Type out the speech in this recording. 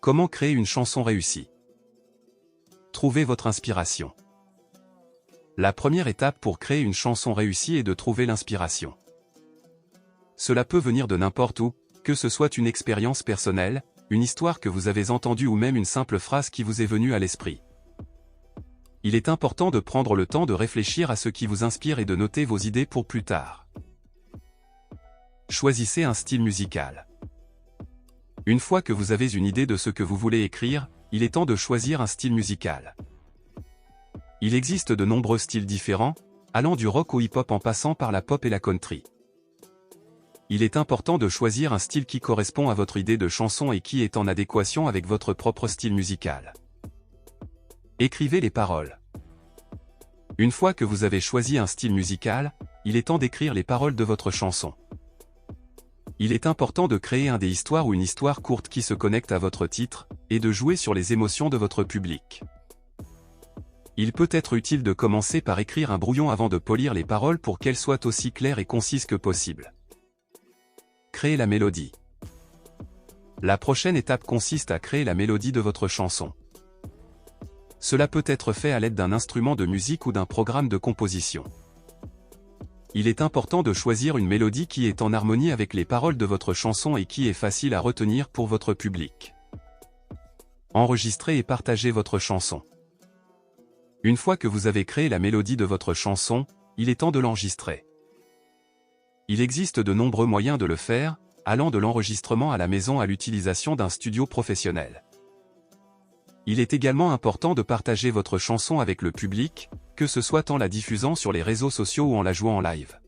Comment créer une chanson réussie? Trouvez votre inspiration. La première étape pour créer une chanson réussie est de trouver l'inspiration. Cela peut venir de n'importe où, que ce soit une expérience personnelle, une histoire que vous avez entendue ou même une simple phrase qui vous est venue à l'esprit. Il est important de prendre le temps de réfléchir à ce qui vous inspire et de noter vos idées pour plus tard. Choisissez un style musical. Une fois que vous avez une idée de ce que vous voulez écrire, il est temps de choisir un style musical. Il existe de nombreux styles différents, allant du rock au hip-hop en passant par la pop et la country. Il est important de choisir un style qui correspond à votre idée de chanson et qui est en adéquation avec votre propre style musical. Écrivez les paroles. Une fois que vous avez choisi un style musical, il est temps d'écrire les paroles de votre chanson. Il est important de créer des histoires ou une histoire courte qui se connecte à votre titre, et de jouer sur les émotions de votre public. Il peut être utile de commencer par écrire un brouillon avant de polir les paroles pour qu'elles soient aussi claires et concises que possible. Créer la mélodie. La prochaine étape consiste à créer la mélodie de votre chanson. Cela peut être fait à l'aide d'un instrument de musique ou d'un programme de composition. Il est important de choisir une mélodie qui est en harmonie avec les paroles de votre chanson et qui est facile à retenir pour votre public. Enregistrez et partagez votre chanson. Une fois que vous avez créé la mélodie de votre chanson, il est temps de l'enregistrer. Il existe de nombreux moyens de le faire, allant de l'enregistrement à la maison à l'utilisation d'un studio professionnel. Il est également important de partager votre chanson avec le public, que ce soit en la diffusant sur les réseaux sociaux ou en la jouant en live.